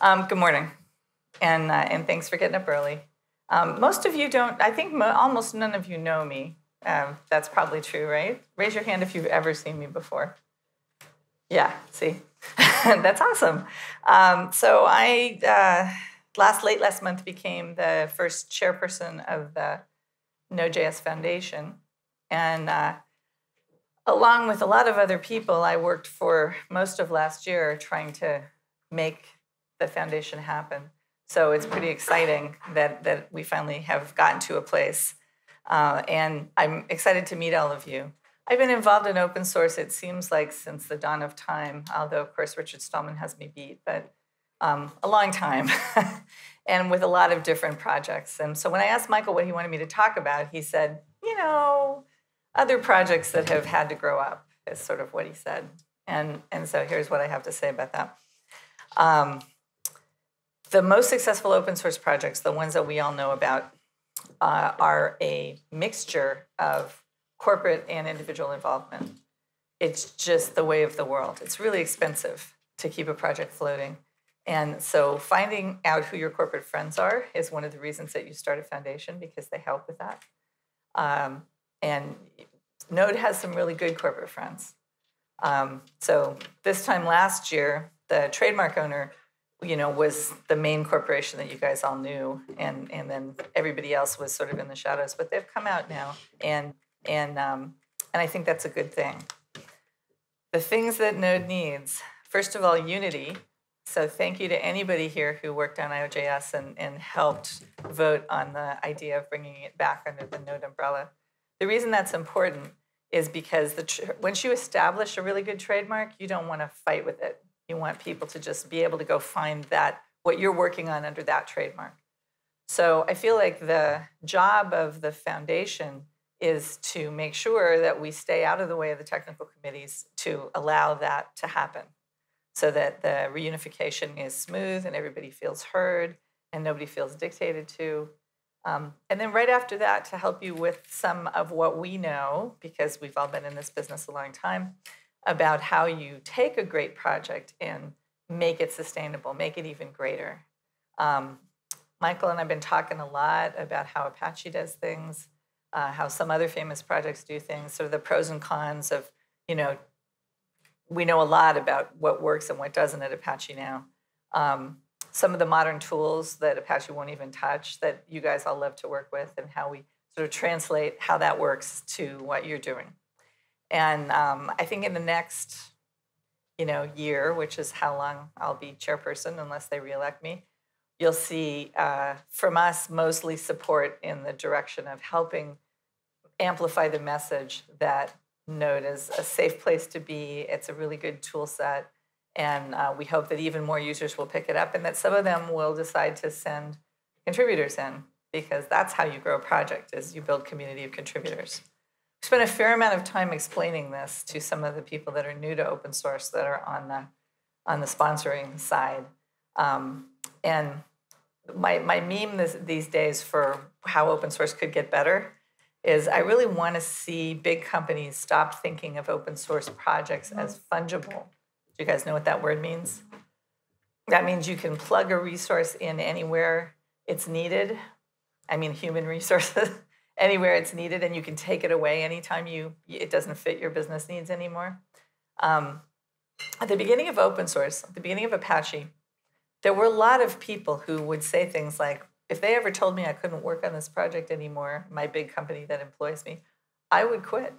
Good morning, and thanks for getting up early. Most of you don't, I think almost none of you know me. That's probably true, right? Raise your hand if you've ever seen me before. Yeah, see? That's awesome. So I, late last month, became the first chairperson of the Node.js Foundation. And along with a lot of other people, I worked for most of last year trying to make the foundation happen. So it's pretty exciting that we finally have gotten to a place. And I'm excited to meet all of you. I've been involved in open source, it seems like, since the dawn of time, although, of course, Richard Stallman has me beat, but a long time, and with a lot of different projects. And so when I asked Michael what he wanted me to talk about, he said, other projects that have had to grow up, is sort of what he said. And so here's what I have to say about that. The most successful open source projects, the ones that we all know about, are a mixture of corporate and individual involvement. It's just the way of the world. It's really expensive to keep a project floating. And so finding out who your corporate friends are is one of the reasons that you start a foundation, because they help with that. And Node has some really good corporate friends. So this time last year, the trademark owner was the main corporation that you guys all knew, and then everybody else was sort of in the shadows. But they've come out now, and I think that's a good thing. The things that Node needs, first of all, unity. So thank you to anybody here who worked on Node.js and helped vote on the idea of bringing it back under the Node umbrella. The reason that's important is because once you establish a really good trademark, you don't want to fight with it. You want people to just be able to go find what you're working on under that trademark. So I feel like the job of the foundation is to make sure that we stay out of the way of the technical committees to allow that to happen, so that the reunification is smooth and everybody feels heard and nobody feels dictated to. And then right after that, to help you with some of what we know, because we've all been in this business a long time, about how you take a great project and make it sustainable, make it even greater. Michael and I have been talking a lot about how Apache does things, how some other famous projects do things, sort of the pros and cons of, we know a lot about what works and what doesn't at Apache now. Some of the modern tools that Apache won't even touch that you guys all love to work with, and how we sort of translate how that works to what you're doing. And I think in the next, year, which is how long I'll be chairperson unless they reelect me, you'll see from us mostly support in the direction of helping amplify the message that Node is a safe place to be. It's a really good tool set. And we hope that even more users will pick it up, and that some of them will decide to send contributors in, because that's how you grow a project, is you build community of contributors. We spent a fair amount of time explaining this to some of the people that are new to open source that are on the sponsoring side. And my meme these days for how open source could get better is I really want to see big companies stop thinking of open source projects as fungible. Do you guys know what that word means? That means you can plug a resource in anywhere it's needed. I mean, human resources. Anywhere it's needed, and you can take it away anytime it doesn't fit your business needs anymore. At the beginning of open source, at the beginning of Apache, there were a lot of people who would say things like, if they ever told me I couldn't work on this project anymore, my big company that employs me, I would quit,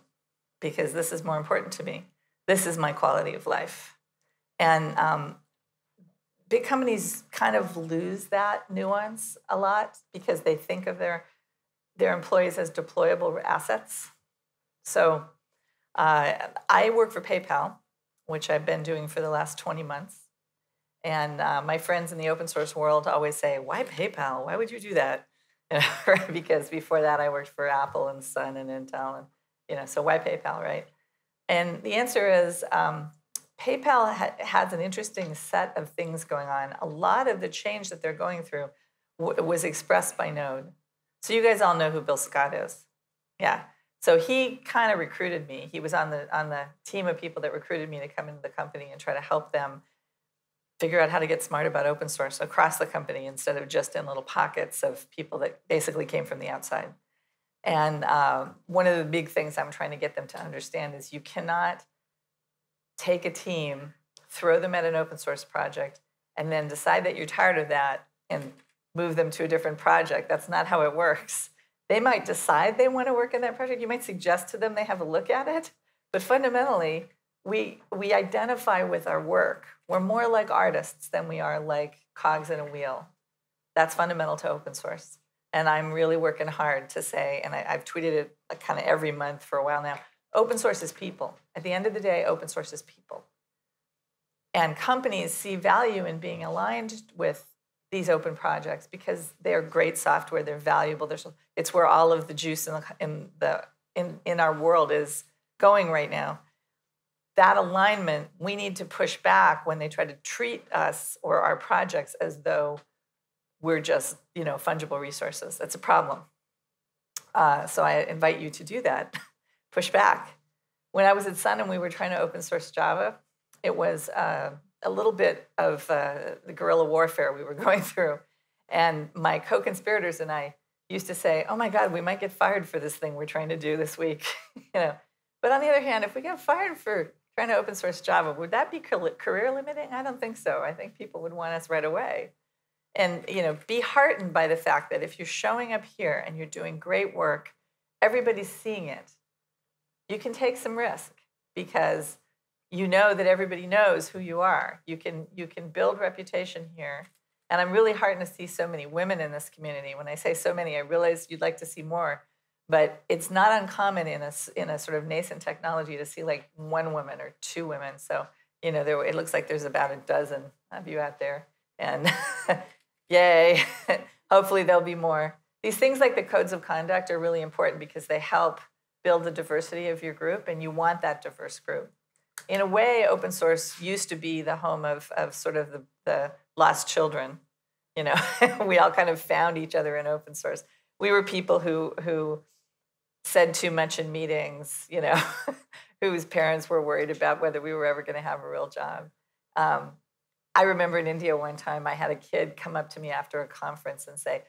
because this is more important to me. This is my quality of life. And big companies kind of lose that nuance a lot, because they think of their employees as deployable assets. So I work for PayPal, which I've been doing for the last 20 months. And my friends in the open source world always say, why PayPal? Why would you do that? Because before that, I worked for Apple and Sun and Intel. And, so why PayPal, right? And the answer is PayPal has an interesting set of things going on. A lot of the change that they're going through was expressed by Node. So you guys all know who Bill Scott is. Yeah. So he kind of recruited me. He was on the team of people that recruited me to come into the company and try to help them figure out how to get smart about open source across the company instead of just in little pockets of people that basically came from the outside. And one of the big things I'm trying to get them to understand is you cannot take a team, throw them at an open source project, and then decide that you're tired of that and move them to a different project. That's not how it works. They might decide they want to work in that project. You might suggest to them they have a look at it. But fundamentally, we identify with our work. We're more like artists than we are like cogs in a wheel. That's fundamental to open source. And I'm really working hard to say, and I've tweeted it kind of every month for a while now, open source is people. At the end of the day, open source is people. And companies see value in being aligned with these open projects because they're great software, they're valuable. It's where all of the juice in our world is going right now. That alignment, we need to push back when they try to treat us or our projects as though we're just, fungible resources. That's a problem. So I invite you to do that. Push back. When I was at Sun and we were trying to open source Java, it was a little bit of the guerrilla warfare we were going through. And my co-conspirators and I used to say, oh my God, we might get fired for this thing we're trying to do this week. But on the other hand, if we get fired for trying to open source Java, would that be career limiting? I don't think so. I think people would want us right away. And be heartened by the fact that if you're showing up here and you're doing great work, everybody's seeing it. You can take some risk because you know that everybody knows who you are. You can build reputation here. And I'm really heartened to see so many women in this community. When I say so many, I realize you'd like to see more. But it's not uncommon in a sort of nascent technology to see like one woman or two women. So, it looks like there's about a dozen of you out there. And yay, hopefully there'll be more. These things like the codes of conduct are really important because they help build the diversity of your group, and you want that diverse group. In a way, open source used to be the home of sort of the lost children. We all kind of found each other in open source. We were people who said too much in meetings, whose parents were worried about whether we were ever going to have a real job. I remember in India one time, I had a kid come up to me after a conference and say,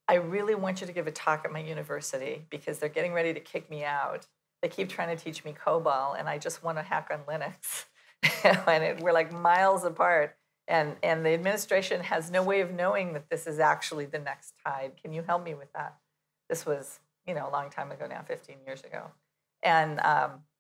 I really want you to give a talk at my university because they're getting ready to kick me out. They keep trying to teach me COBOL, and I just want to hack on Linux. We're like miles apart. And the administration has no way of knowing that this is actually the next tide. Can you help me with that? This was, a long time ago now, 15 years ago. And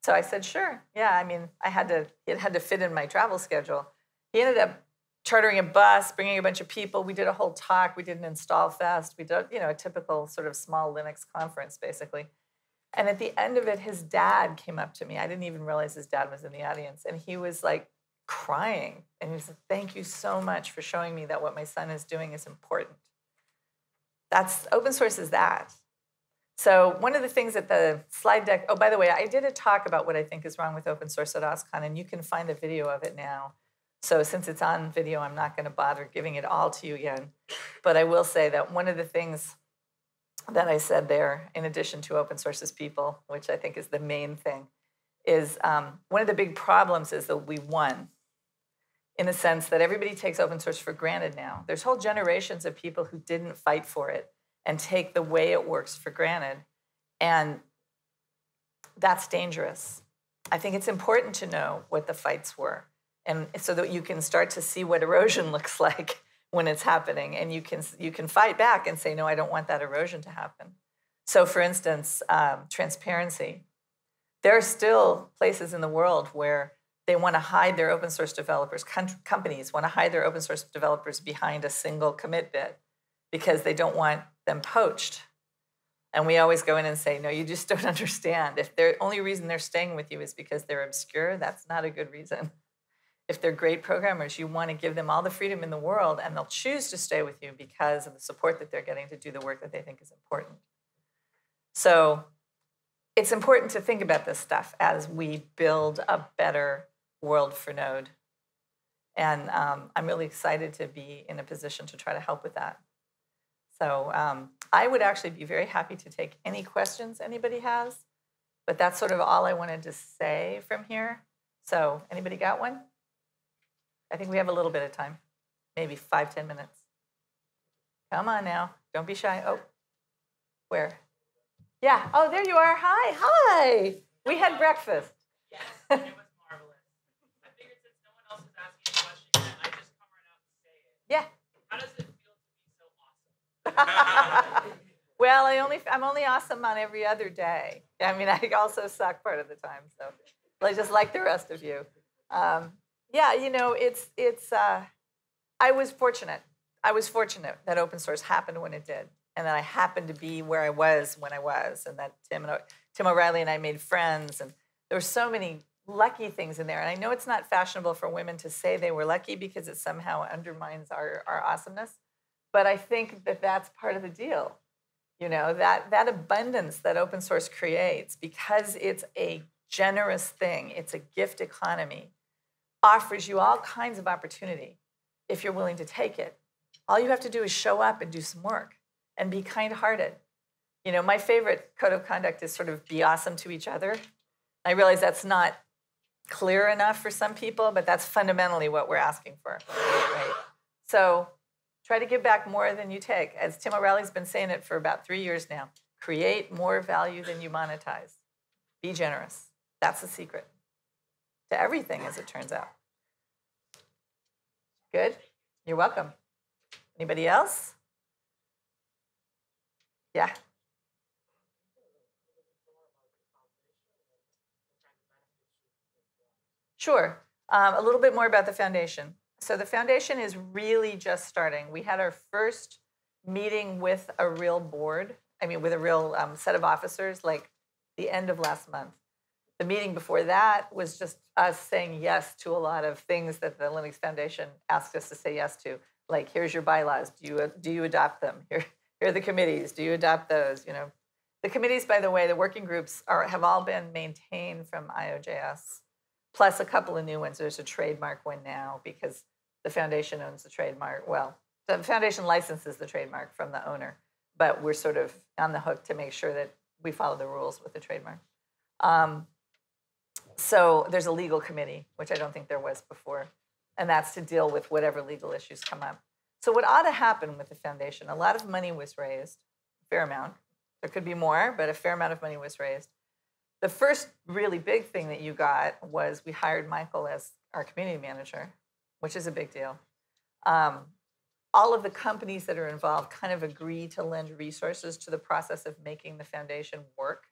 so I said, sure. Yeah, it had to fit in my travel schedule. He ended up chartering a bus, bringing a bunch of people. We did a whole talk. We did an install fest. We did, a typical sort of small Linux conference, basically. And at the end of it, his dad came up to me. I didn't even realize his dad was in the audience. And he was like crying. And he said, thank you so much for showing me that what my son is doing is important. That's open source is that. So one of the things that the slide deck, oh, by the way, I did a talk about what I think is wrong with open source at OSCON, and you can find a video of it now. So since it's on video, I'm not going to bother giving it all to you again. But I will say that one of the things that I said there, in addition to open source is people, which I think is the main thing, is one of the big problems is that we won, in the sense that everybody takes open source for granted now. There's whole generations of people who didn't fight for it and take the way it works for granted. And that's dangerous. I think it's important to know what the fights were, and so that you can start to see what erosion looks like when it's happening, and you can fight back and say, no, I don't want that erosion to happen. So for instance, transparency. There are still places in the world where they want to hide their open source developers. Companies want to hide their open source developers behind a single commit bit because they don't want them poached. And we always go in and say, no, you just don't understand. If the only reason they're staying with you is because they're obscure, that's not a good reason. If they're great programmers, you want to give them all the freedom in the world, and they'll choose to stay with you because of the support that they're getting to do the work that they think is important. So it's important to think about this stuff as we build a better world for Node. And I'm really excited to be in a position to try to help with that. So I would actually be very happy to take any questions anybody has, but that's sort of all I wanted to say from here. So anybody got one? I think we have a little bit of time, maybe 5, 10 minutes. Come on now, don't be shy. Oh, where? Yeah, oh, there you are. Hi, hi. We had breakfast. Yes, and it was marvelous. I figured since no one else is asking a question, I just come right out and say it. Yeah. How does it feel to be so awesome? Well, I'm only awesome on every other day. I mean, I also suck part of the time, so just like the rest of you. Yeah, you know, I was fortunate. I was fortunate that open source happened when it did, and that I happened to be where I was when I was, and that Tim O'Reilly and I made friends, and there were so many lucky things in there. And I know it's not fashionable for women to say they were lucky because it somehow undermines our awesomeness, but I think that that's part of the deal. You know, that abundance that open source creates, because it's a generous thing, it's a gift economy, offers you all kinds of opportunity if you're willing to take it. All you have to do is show up and do some work and be kind-hearted. You know, my favorite code of conduct is sort of be awesome to each other. I realize that's not clear enough for some people, but that's fundamentally what we're asking for, right? So try to give back more than you take. As Tim O'Reilly's been saying it for about 3 years now, create more value than you monetize. Be generous. That's the secret to everything, as it turns out. Good? You're welcome. Anybody else? Yeah. Sure. A little bit more about the foundation. So the foundation is really just starting. We had our first meeting with a real board, with a real set of officers, like the end of last month. The meeting before that was just us saying yes to a lot of things that the Linux Foundation asked us to say yes to. Like, here's your bylaws. Do you adopt them? Here are the committees. Do you adopt those? You know, the committees, by the way, the working groups have all been maintained from IOJS, plus a couple of new ones. There's a trademark one now because the foundation owns the trademark. Well, the foundation licenses the trademark from the owner, but we're sort of on the hook to make sure that we follow the rules with the trademark. So there's a legal committee, which I don't think there was before, and that's to deal with whatever legal issues come up. So what ought to happen with the foundation, a lot of money was raised, a fair amount. There could be more, but a fair amount of money was raised. The first really big thing that you got was we hired Michael as our community manager, which is a big deal. All of the companies that are involved kind of agree to lend resources to the process of making the foundation work.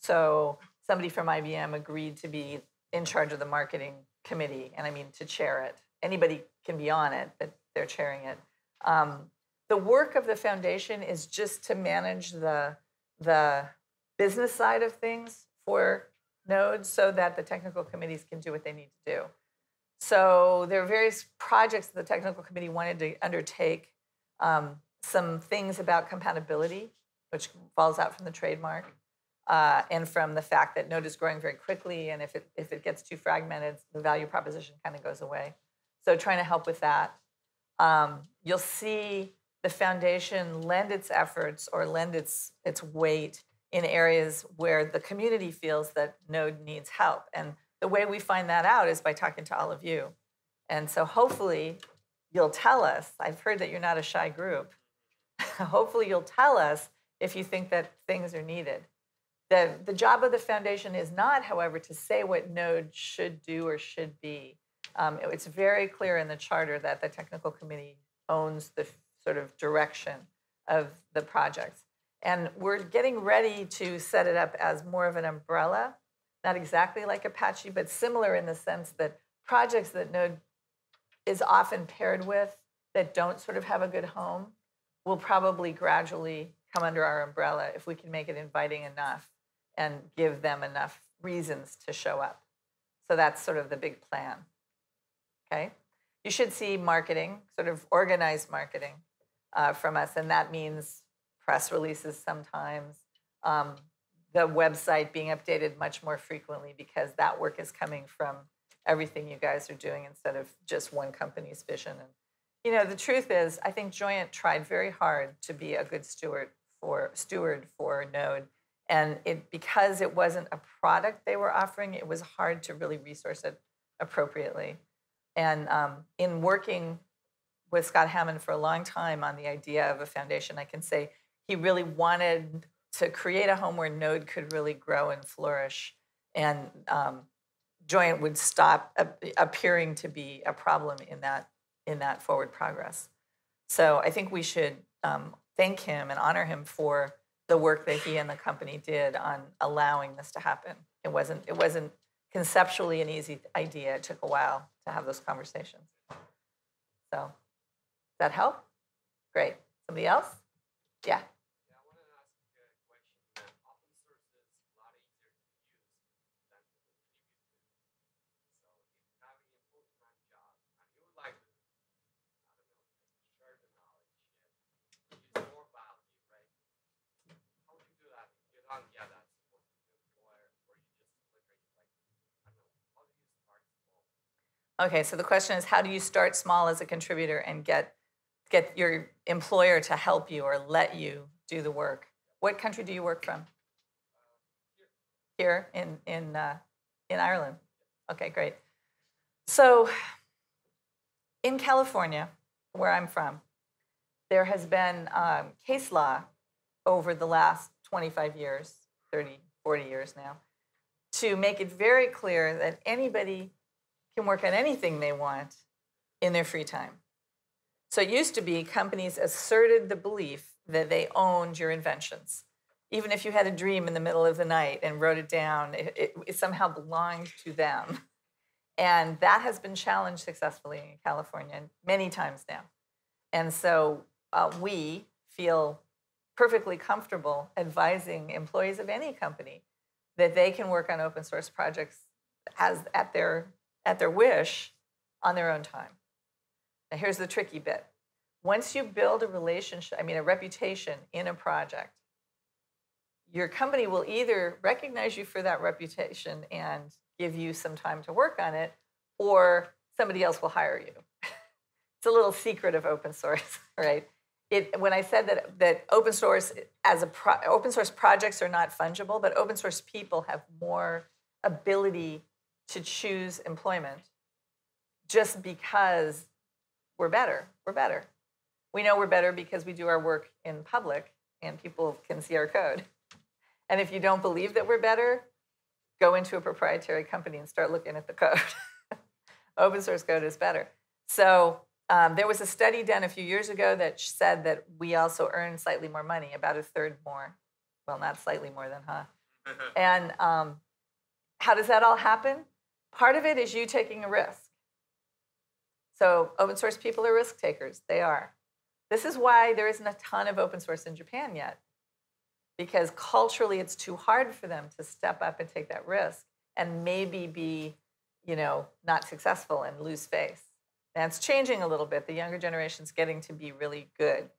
So somebody from IBM agreed to be in charge of the marketing committee, and to chair it. Anybody can be on it, but they're chairing it. The work of the foundation is just to manage the business side of things for nodes so that the technical committees can do what they need to do. So there are various projects that the technical committee wanted to undertake, some things about compatibility, which falls out from the trademark, and from the fact that Node is growing very quickly, and if it gets too fragmented, the value proposition kind of goes away. So trying to help with that. You'll see the foundation lend its efforts or lend its weight in areas where the community feels that Node needs help. And the way we find that out is by talking to all of you. And so hopefully you'll tell us, I've heard that you're not a shy group. Hopefully you'll tell us if you think that things are needed. The job of the foundation is not, however, to say what Node should do or should be. It's very clear in the charter that the technical committee owns the sort of direction of the projects. And we're getting ready to set it up as more of an umbrella, not exactly like Apache, but similar in the sense that projects that Node is often paired with that don't sort of have a good home will probably gradually come under our umbrella if we can make it inviting enough and give them enough reasons to show up. So that's sort of the big plan, okay? You should see marketing, sort of organized marketing from us, and that means press releases sometimes, the website being updated much more frequently because that work is coming from everything you guys are doing instead of just one company's vision. And you know, the truth is, I think Joyent tried very hard to be a good steward for Node. And because it wasn't a product they were offering, it was hard to really resource it appropriately. And in working with Scott Hammond for a long time on the idea of a foundation, I can say he really wanted to create a home where Node could really grow and flourish, and Joyent would stop appearing to be a problem in that forward progress. So I think we should thank him and honor him for the work that he and the company did on allowing this to happen. It wasn't conceptually an easy idea. It took a while to have those conversations. So, does that help? Great. Somebody else? Yeah. Yeah, I want to ask a question. Open source is a lot easier to use than to contribute to. So if you have a full-time job and you would like to, I don't know, share the knowledge, use more value, right? How would you do that if you don't get that support from your employer, or you just literally like, I don't know, how do you start small? Okay, so the question is, how do you start small as a contributor and get your employer to help you or let you do the work? What country do you work from? Here in Ireland. Okay, great. So in California, where I'm from, there has been case law over the last 25 years, 30, 40 years now, to make it very clear that anybody can work on anything they want in their free time. So it used to be companies asserted the belief that they owned your inventions. Even if you had a dream in the middle of the night and wrote it down, it somehow belonged to them. And that has been challenged successfully in California many times now. And so we feel perfectly comfortable advising employees of any company that they can work on open source projects at their wish on their own time. Now, here's the tricky bit. Once you build a reputation in a project, your company will either recognize you for that reputation and give you some time to work on it, or somebody else will hire you. It's a little secret of open source, right? When I said that open source open source projects are not fungible, but open source people have more ability to choose employment just because we're better. We're better. We know we're better because we do our work in public and people can see our code. And if you don't believe that we're better, go into a proprietary company and start looking at the code. Open source code is better. So there was a study done a few years ago that said that we also earn slightly more money, about a third more. Well, not slightly more than, huh? And how does that all happen? Part of it is you taking a risk. So open source people are risk takers. They are. This is why there isn't a ton of open source in Japan yet, because culturally it's too hard for them to step up and take that risk and maybe be, not successful and lose face. And it's changing a little bit. The younger generation's getting to be really good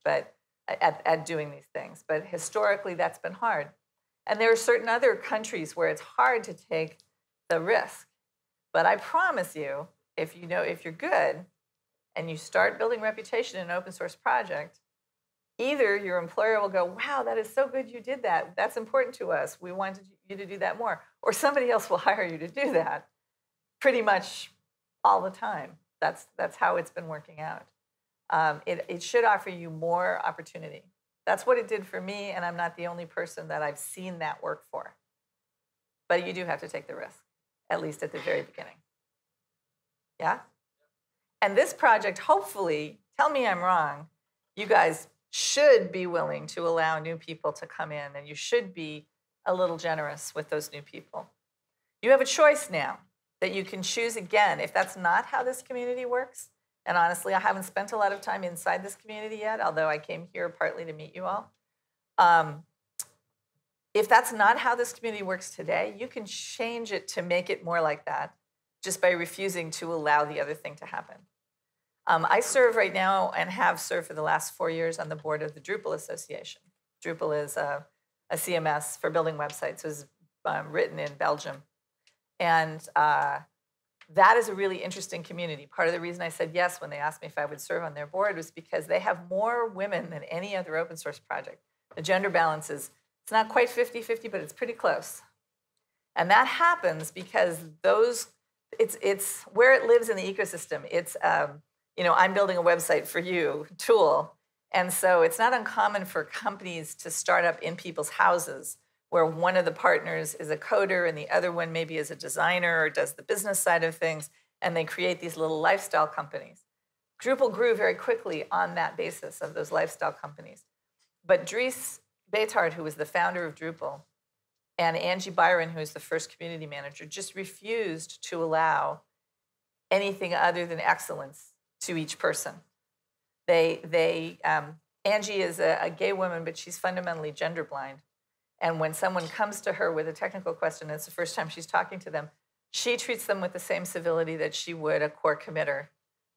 at doing these things. But historically, that's been hard. And there are certain other countries where it's hard to take the risk. But I promise you, if you're good and you start building reputation in an open source project, either your employer will go, wow, that is so good you did that. That's important to us. We wanted you to do that more. Or somebody else will hire you to do that pretty much all the time. That's how it's been working out. It should offer you more opportunity. That's what it did for me, and I'm not the only person that I've seen that work for. But you do have to take the risk, at least at the very beginning. Yeah? And this project, hopefully, tell me I'm wrong, you guys should be willing to allow new people to come in, and you should be a little generous with those new people. You have a choice now that you can choose again. If that's not how this community works, and honestly, I haven't spent a lot of time inside this community yet, although I came here partly to meet you all. If that's not how this community works today, you can change it to make it more like that just by refusing to allow the other thing to happen. I serve right now and have served for the last 4 years on the board of the Drupal Association. Drupal is a CMS for building websites. It was written in Belgium. And that is a really interesting community. Part of the reason I said yes when they asked me if I would serve on their board was because they have more women than any other open source project. The gender balance it's not quite 50-50, but it's pretty close. And that happens because those it's where it lives in the ecosystem. It's I'm building a website for you tool, and so it's not uncommon for companies to start up in people's houses, where one of the partners is a coder and the other one maybe is a designer or does the business side of things, and they create these little lifestyle companies. Drupal grew very quickly on that basis of those lifestyle companies. But Dries Betaard, who was the founder of Drupal, and Angie Byron, who was the first community manager, just refused to allow anything other than excellence to each person. Angie is a gay woman, but she's fundamentally gender blind. And when someone comes to her with a technical question, and it's the first time she's talking to them, she treats them with the same civility that she would a core committer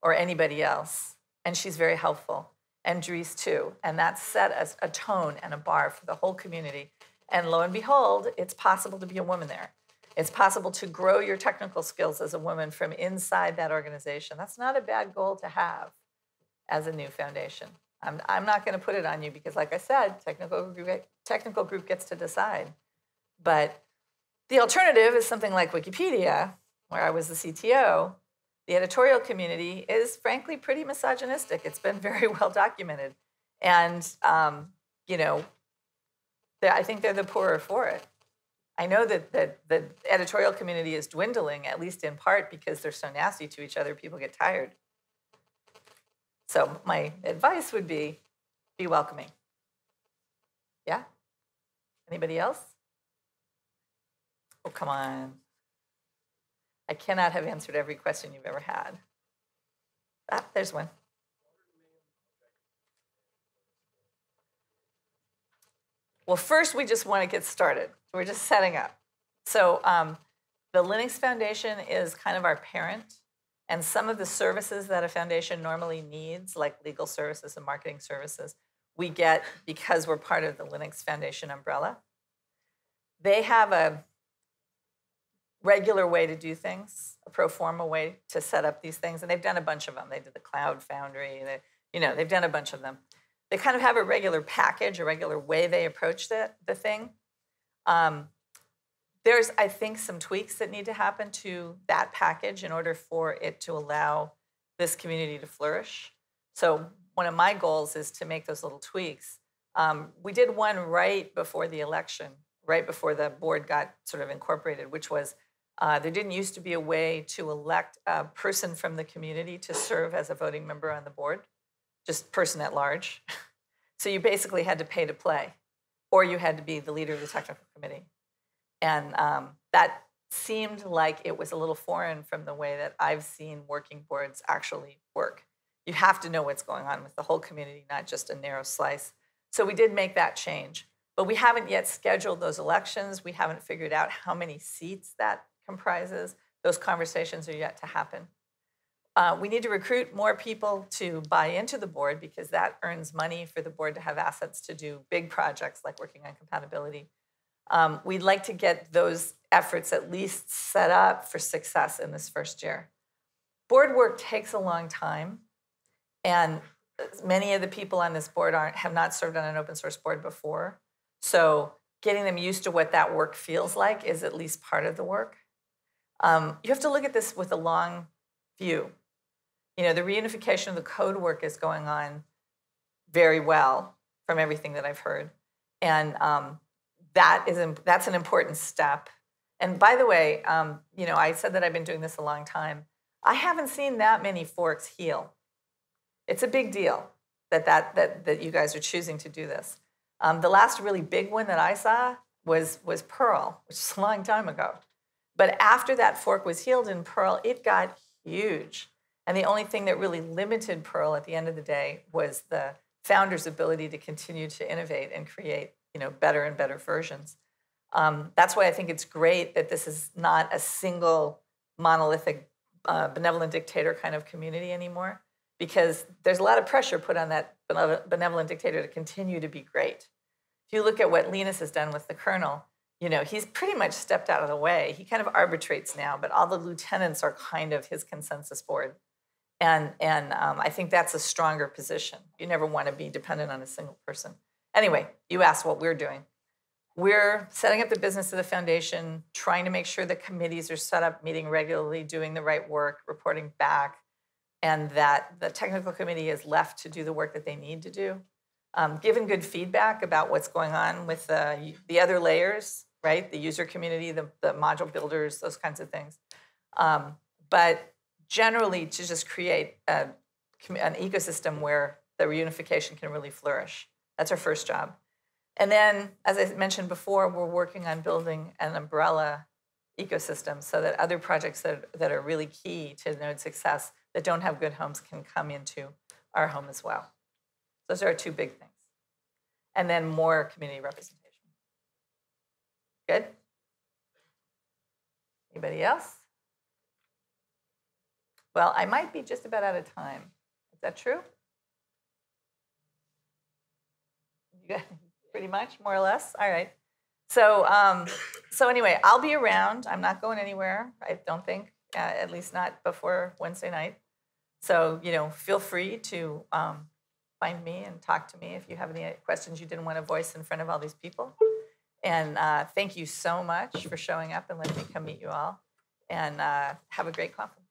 or anybody else. And she's very helpful. And Dries too. And that set a tone and a bar for the whole community. And lo and behold, it's possible to be a woman there. It's possible to grow your technical skills as a woman from inside that organization. That's not a bad goal to have as a new foundation. I'm not going to put it on you because, like I said, technical group gets to decide. But the alternative is something like Wikipedia, where I was the CTO. The editorial community is, frankly, pretty misogynistic. It's been very well documented. And, I think they're the poorer for it. I know that the editorial community is dwindling, at least in part because they're so nasty to each other, people get tired. So my advice would be welcoming. Yeah? Anybody else? Oh, come on. I cannot have answered every question you've ever had. Ah, there's one. Well, first, we just want to get started. We're just setting up. So the Linux Foundation is kind of our parent. And some of the services that a foundation normally needs, like legal services and marketing services, we get because we're part of the Linux Foundation umbrella. They have a regular way to do things, a pro forma way to set up these things. And they've done a bunch of them. They did the Cloud Foundry. They've done a bunch of them. They kind of have a regular package, a regular way they approach the thing. There's, I think, some tweaks that need to happen to that package in order for it to allow this community to flourish. So one of my goals is to make those little tweaks. We did one right before the election, right before the board got sort of incorporated, which was there didn't used to be a way to elect a person from the community to serve as a voting member on the board, just person at large. So you basically had to pay to play, or you had to be the leader of the technical committee. And that seemed like it was a little foreign from the way that I've seen working boards actually work. You have to know what's going on with the whole community, not just a narrow slice. So we did make that change. But we haven't yet scheduled those elections. We haven't figured out how many seats that comprises. Those conversations are yet to happen. We need to recruit more people to buy into the board because that earns money for the board to have assets to do big projects like working on compatibility. We'd like to get those efforts at least set up for success in this first year. Board work takes a long time, and many of the people on this board have not served on an open source board before. So getting them used to what that work feels like is at least part of the work. You have to look at this with a long view. The reunification of the code work is going on very well from everything that I've heard. And that's an important step. And by the way, I said that I've been doing this a long time. I haven't seen that many forks heal. It's a big deal that you guys are choosing to do this. The last really big one that I saw was Perl, which is a long time ago. But after that fork was healed in Perl, it got huge. And the only thing that really limited Perl at the end of the day was the founder's ability to continue to innovate and create better and better versions. That's why I think it's great that this is not a single monolithic benevolent dictator kind of community anymore, because there's a lot of pressure put on that benevolent dictator to continue to be great. If you look at what Linus has done with the kernel, he's pretty much stepped out of the way. He kind of arbitrates now, but all the lieutenants are kind of his consensus board. And I think that's a stronger position. You never want to be dependent on a single person. Anyway, you asked what we're doing. we're setting up the business of the foundation, trying to make sure the committees are set up, meeting regularly, doing the right work, reporting back, and that the technical committee is left to do the work that they need to do. Given good feedback about what's going on with the other layers, right? The user community, the module builders, those kinds of things. But generally, to just create an ecosystem where the reunification can really flourish. That's our first job. And then, as I mentioned before, we're working on building an umbrella ecosystem so that other projects that are really key to Node success that don't have good homes can come into our home as well. Those are our two big things. And then more community representation. Good? Anybody else? Well, I might be just about out of time. Is that true? You guys, pretty much, more or less? All right. So, so anyway, I'll be around. I'm not going anywhere, I don't think, at least not before Wednesday night. So, feel free to find me and talk to me if you have any questions you didn't want to voice in front of all these people. And thank you so much for showing up and letting me come meet you all. And have a great conference.